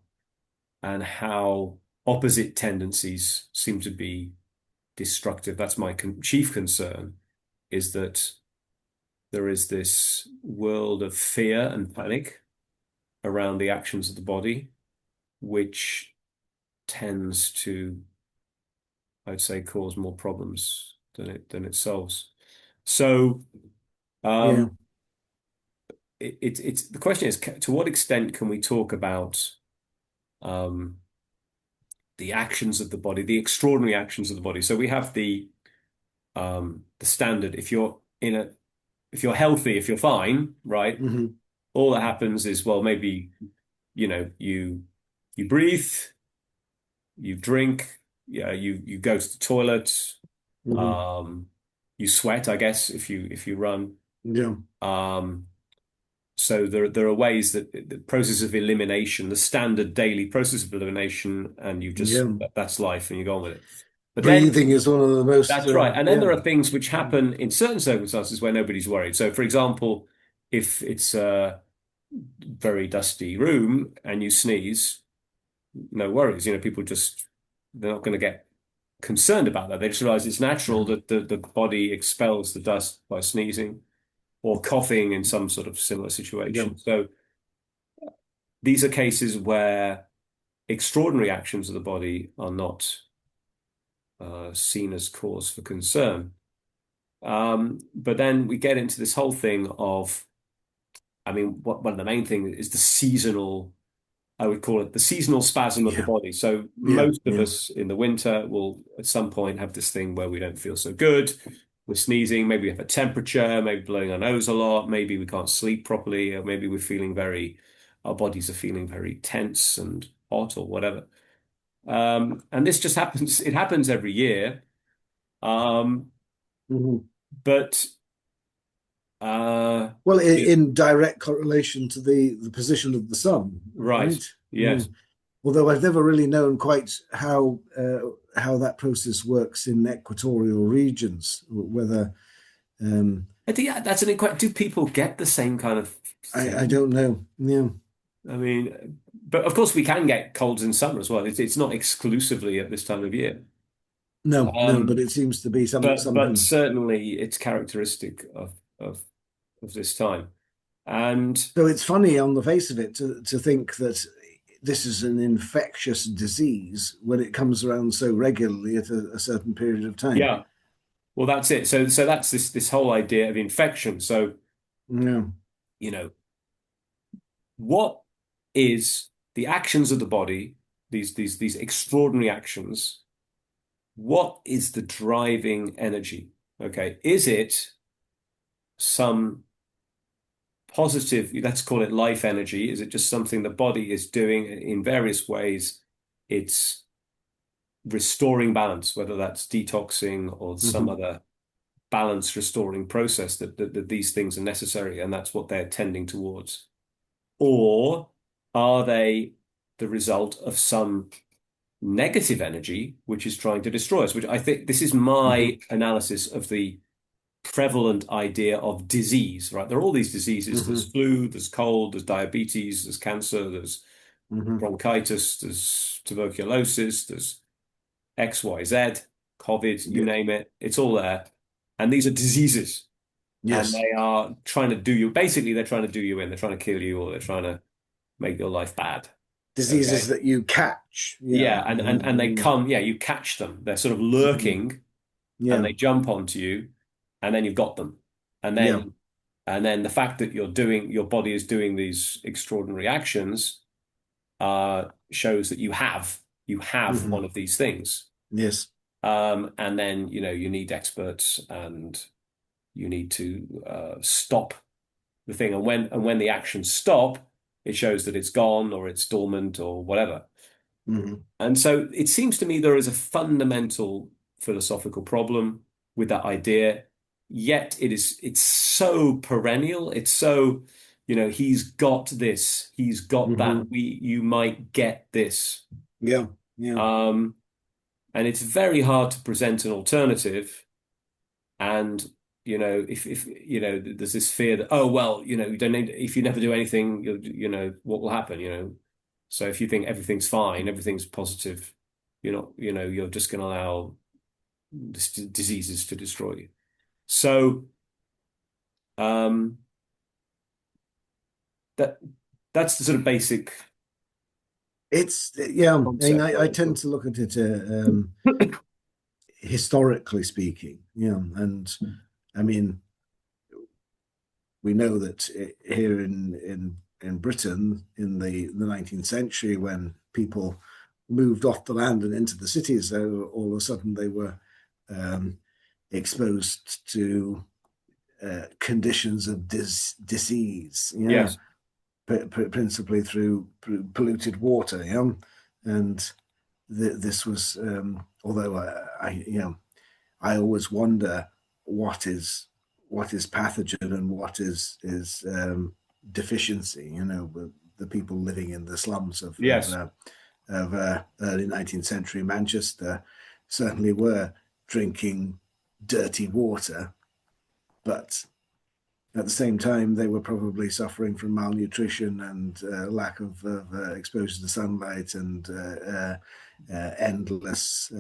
and how opposite tendencies seem to be destructive. That's my chief concern, is that there is this world of fear and panic around the actions of the body, which tends to, I'd say, cause more problems than it solves. So Yeah. um, it's the question is, to what extent can we talk about um, the actions of the body, the extraordinary actions of the body? So we have the standard. If you're healthy, if you're fine, right? hmm All that happens is, well, maybe you breathe, you drink, yeah, you go to the toilet, hmm um, you sweat, I guess, if you run. Yeah. Um, so there are ways that the process of elimination, the standard daily process of elimination, and you just Yeah. that's life, and you go on with it. But then Breathing is one of the most, that's right. And then yeah. there are things which happen in certain circumstances where nobody's worried. So, for example, if it's a very dusty room and you sneeze, no worries. People just, they're not going to get concerned about that. They just realize it's natural Mhm. that the body expels the dust by sneezing or coughing in some sort of similar Yeah. situation. So these are cases where extraordinary actions of the body are not seen as cause for concern. But then we get into this whole thing of, I mean, one of the main things is the seasonal, I would call it the seasonal spasm of the Yeah. body. So Yeah. most of Yeah. us in the winter will at some point have this thing where we don't feel so good. We're sneezing, maybe we have a temperature, maybe blowing our nose a lot, maybe we can't sleep properly, or maybe our bodies are feeling very tense and hot or whatever. And this just happens, it happens every year. Um, Mhm. but uh, Well, yeah, in direct correlation to the position of the sun, right, right? yes. Although I've never really known quite how that process works in equatorial regions, whether I think that's an inquiry. Do people get the same kind of I thing? don't know. Yeah. I mean, but of course we can get colds in summer as well. It's not exclusively at this time of year. No, no, but Um, it seems to be but something. certainly it's characteristic of of this time. And So it's funny on the face of it to think that this is an infectious disease when it comes around so regularly at a certain period of time. yeah, well that's it. So that's this whole idea of infection. So, Yeah. you know, what is the actions of the body, these extraordinary actions, what is the driving energy? Okay, is it some positive, let's call it life energy? Is it just something the body is doing in various ways? It's restoring balance, whether that's detoxing or some Hmm. other balance restoring process that these things are necessary, and that's what they're tending towards. Or are they the result of some negative energy which is trying to destroy us? Which I think this is Hmm. my analysis of the prevalent idea of disease, right? There are all these diseases. There's Hmm. flu, there's cold, there's diabetes, there's cancer, there's Hmm. bronchitis, there's tuberculosis, there's XYZ, COVID, you Yeah. name it. It's all there. And these are diseases. And Yes. they are trying to do you, basically, they're trying to do you in. They're trying to kill you or they're trying to make your life bad. Diseases Okay. that you catch. Yeah. Yeah. And they come, yeah, you catch them. They're sort of Mhm. lurking and Yeah. they jump onto you and then you've got them. And Yeah. then the fact that your body is doing these extraordinary actions shows that you have one Hmm. of these things. Yes. And then you need experts and you need to stop the thing. And when the actions stop, it shows that it's gone or it's dormant or whatever. Hmm. And so it seems to me there is a fundamental philosophical problem with that idea. Yet it's so perennial. It's so, he's got this, he's got that. Hmm. You might get this. Yeah. Yeah. Um, and it's very hard to present an alternative. And if there's this fear that, oh well, you don't need, if you never do anything, what will happen? So if you think everything's fine, everything's positive, you're just going to allow diseases to destroy you. So um, that that's the sort of basic It's yeah. I mean, concept. I tend to look at it historically speaking. Yeah, and I mean, we know that here in Britain in the 19th century, when people moved off the land and into the cities, all of a sudden they were um, exposed to conditions of disease. Yeah, Yes, principally through polluted water. Yeah, and this was, although I always wonder what is what is pathogen and what is deficiency. The people living in the slums yes, of early 19th century Manchester. certainly were drinking dirty water, but at the same time, they were probably suffering from malnutrition and lack of exposure to sunlight and endless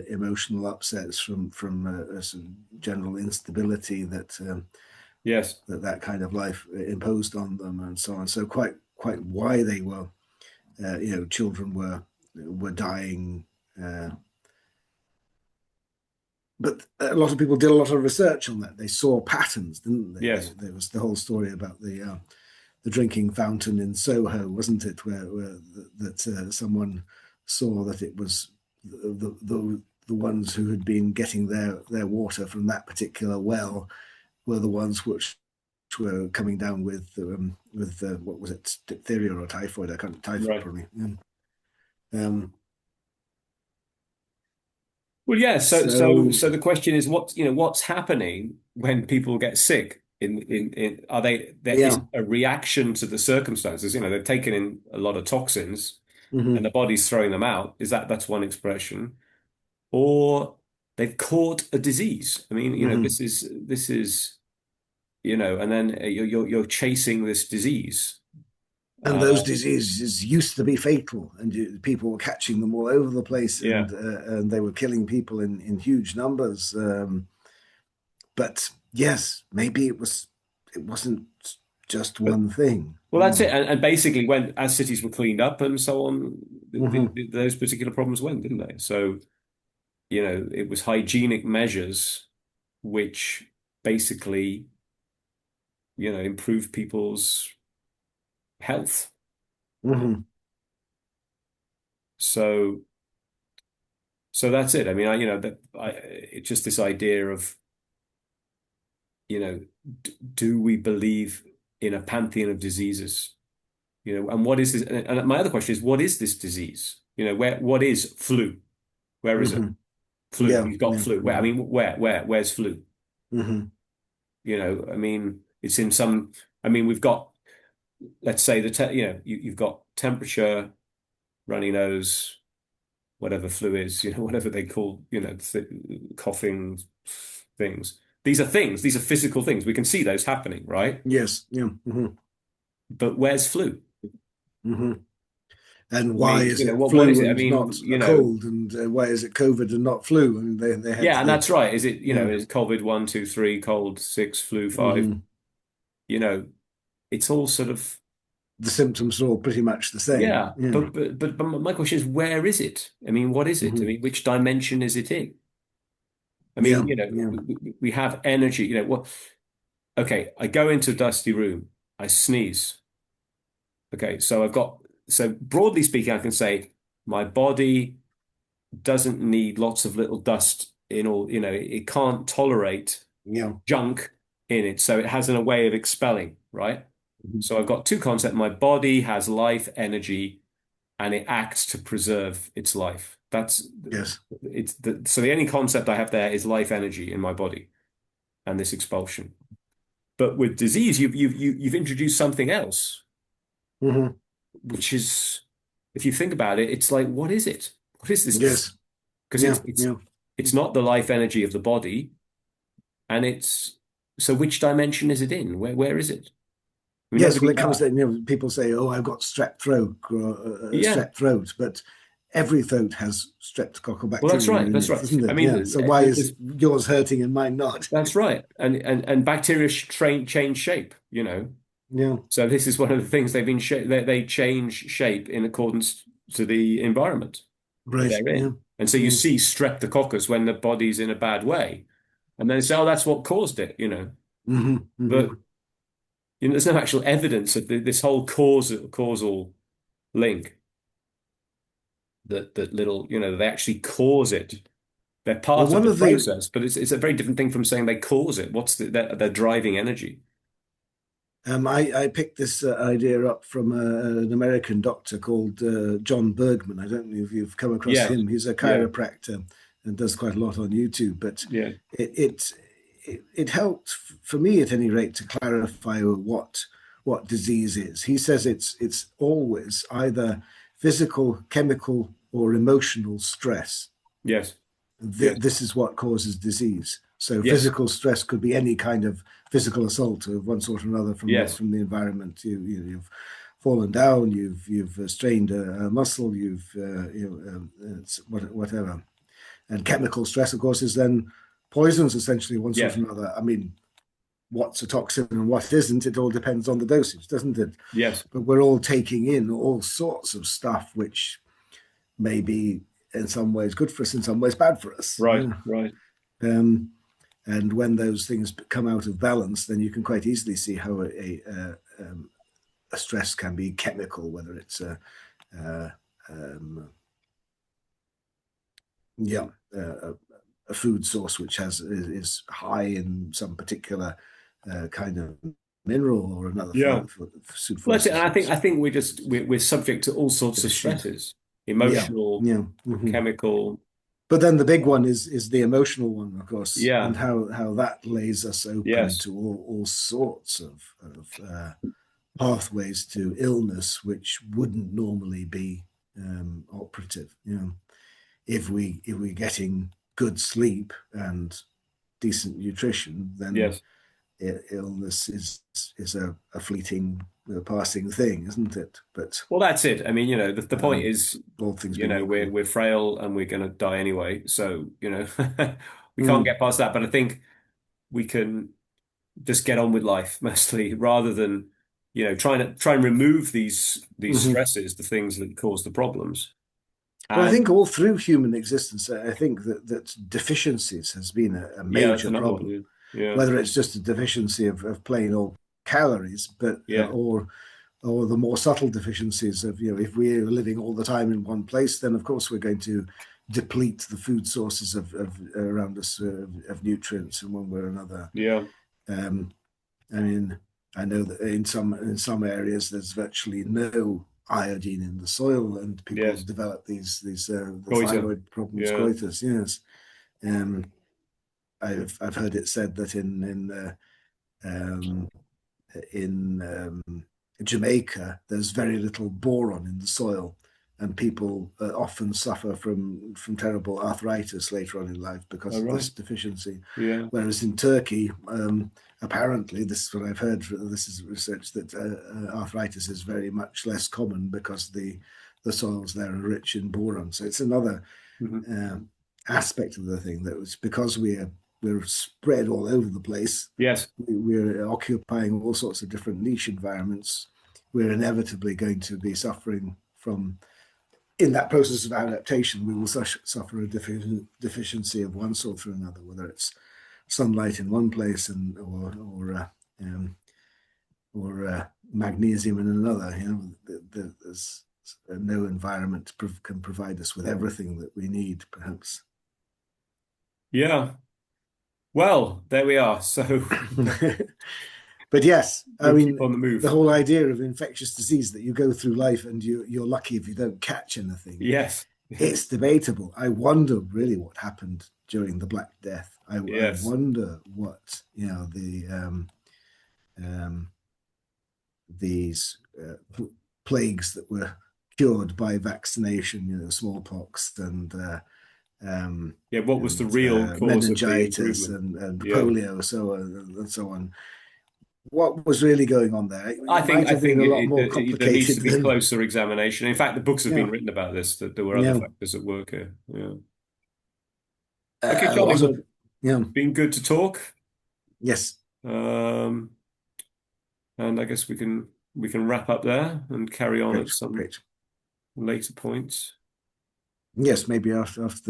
emotional upsets from sort of general instability Yes. that kind of life imposed on them and so on. So quite why they were, children were dying. But a lot of people did a lot of research on that. They saw patterns, didn't they? Yes. There was the whole story about the drinking fountain in Soho, wasn't it? Where that someone saw that it was the ones who had been getting their water from that particular well were the ones which were coming down with what was it, diphtheria or typhoid? I can't typhoid Right. probably. Yeah. Um, Well, yeah. so So the question is, what's happening when people get sick? Are there is yeah. a reaction to the circumstances? They've taken in a lot of toxins and Hmm. the body's throwing them out. That's one expression. Or they've caught a disease. I mean, Hmm. this is, and then you're chasing this disease. And Uh, those diseases used to be fatal, and people were catching them all over the place, yeah. and they were killing people in huge numbers. But yes, maybe it wasn't just But one thing. well, that's it. And basically, when as cities were cleaned up and so on, Hmm. those particular problems went, didn't they? So, it was hygienic measures which basically, improved people's health. Hmm. So, so that's it. I mean, it's just this idea of, you know, do we believe in a pantheon of diseases? And what is this? And my other question is, what is this disease? What is flu? Where is it? Hmm. Flu. Yeah, You've got yeah. flu. Where? I Hmm. mean, where's flu? Hmm. I mean, it's in some. I mean, we've got. Let's say you've got temperature, runny nose, whatever flu is. Whatever they call. Coughing things. These are things. These are physical things. We can see those happening, right? Yes, yeah. Hmm. But where's flu? Hmm. And I why mean, is it what is flu it? I and not mean, a cold? And why is it COVID and not flu? I mean, they had yeah, and the that's right. Is it, yeah. is COVID one, two, three, cold six, flu five? Hmm. You know, it's all sort of, The symptoms are all pretty much the same. yeah. Yeah. But my question is, where is it? I mean, what is it? I Hmm. mean, which dimension is it in? I Yeah, mean, yeah, we have energy. Okay, I go into a dusty room, I sneeze. Okay, so broadly speaking, I can say my body doesn't need lots of little dust in all, it can't tolerate yeah. junk in it. So it has a way of expelling, right? Mhm. So I've got two concepts. My body has life energy and it acts to preserve its life. Yes. So the only concept I have there is life energy in my body and this expulsion. But with disease, you've introduced something else, Hmm. which is, if you think about it, it's like, what is it? What is this? Yes. Because Yeah. Yeah. it's not the life energy of the body, and it's so which dimension is it in? Where is it? We Yes. Well, nobody. it comes to, people say, "Oh, I've got strep throat or Yeah. strep throat," but every throat has Well, that's streptococcal right. in That's it, right. isn't I it? Yeah. mean, So why is yours hurting and mine not? that's right. And bacteria change shape. Yeah. So this is one of the things they've been they change shape in accordance to the environment that Right. they're Yeah. in. And so you Yeah. see streptococcus when the body's in a bad way, and then say, "Oh, that's what caused it." Hmm. Hmm. But there's no actual evidence of this whole causal link that little, they actually cause it. They're Well, part of one the of the process, but it's a very different thing from saying they cause it. What's their driving energy? I picked this idea up from an American doctor called John Bergman. I don't know if you've come across Yeah, him. He's a yeah, chiropractor and does quite a lot on YouTube. But yeah, it it it helped for me, at any rate, to clarify what disease is. He says it's always either physical, chemical, or emotional stress. yes, Yes. This is what causes disease. So Yes. physical stress could be any kind of physical assault of one sort or another Yes. from the environment. You've fallen down, you've strained a muscle, whatever. And chemical stress, of course, is then poisons essentially one sort Yes. or another. I mean, what's a toxin and what isn't? It all depends on the dosage, doesn't it? Yes. But we're all taking in all sorts of stuff which may be in some ways good for us, in some ways bad for us. Right. Yeah. Right. Um, and when those things come out of balance, then you can quite easily see how a stress can be chemical, whether it's a um, yeah a food source which is high in some particular kind of mineral, or another Yeah. food Well, that's it. And source I that's think we're subject to all sorts of deficient. stresses, Yeah, emotional, yeah. Mm-hmm. chemical. But then the big one is the emotional one, of course, and Yeah. how that lays us open Yes. to all sorts of pathways to illness which wouldn't normally be operative. If we're getting good sleep and decent nutrition, then Yes. illness is a fleeting, passing thing, isn't it? But Well, that's it. I mean, the point um, is, all things being we're equal. we're frail and we're going to die anyway. So, we can't Mm. get past that. But I think we can just get on with life mostly, rather than, try and remove these Mm-hmm. stresses, the things that cause the problems. Well, I think And all through human existence, I think that deficiencies has been a yeah, that's major another one. problem. Yeah. Yeah. Whether it's just a deficiency of plain old calories, but Yeah. or the more subtle deficiencies of, if we're living all the time in one place, then of course we're going to deplete the food sources of around us, of nutrients in one way or another. Yeah. Um, I mean, I know that in some areas there's virtually no iodine in the soil, and people Yes. develop these the Goiter. thyroid problems, Yeah. goiters. Yes, um, I've heard it said that um, in Jamaica, there's very little boron in the soil, and people often suffer from terrible arthritis later on in life because All of right. this deficiency. Yeah. Whereas in Turkey, apparently, this is what I've heard. This is research that arthritis is very much less common because the soils there are rich in boron. So it's another Mhm. um, aspect of the thing that was because we're spread all over the place. Yes. We're occupying all sorts of different niche environments. We're inevitably going to be suffering from, in that process of adaptation, we will suffer a deficiency of one sort or another, whether it's sunlight in one place and or magnesium in another. There's no environment can provide us with everything that we need, perhaps. Yeah. Well, there we are. So But yes, I we'll keep mean, on the the move. whole idea of infectious disease, that you go through life and you're lucky if you don't catch anything, Yes. it's debatable. I wonder really what happened during the Black Death. I Yes. wonder what, um, these plagues that were cured by vaccination, smallpox Yeah. What was the and real cause of the meningitis improvement? and Yeah. polio, so on and so on. What was really going on there? I It think might I have been think a lot more there needs to complicated be than, closer examination. In fact, the books have been yeah, written about this, that there were other yeah, factors at work here. Yeah. Okay, a Charlie. lot of, Well, yeah, been good to talk. yes, Um, and I guess we can wrap up there and carry on great, at some great. later points. Yes, maybe after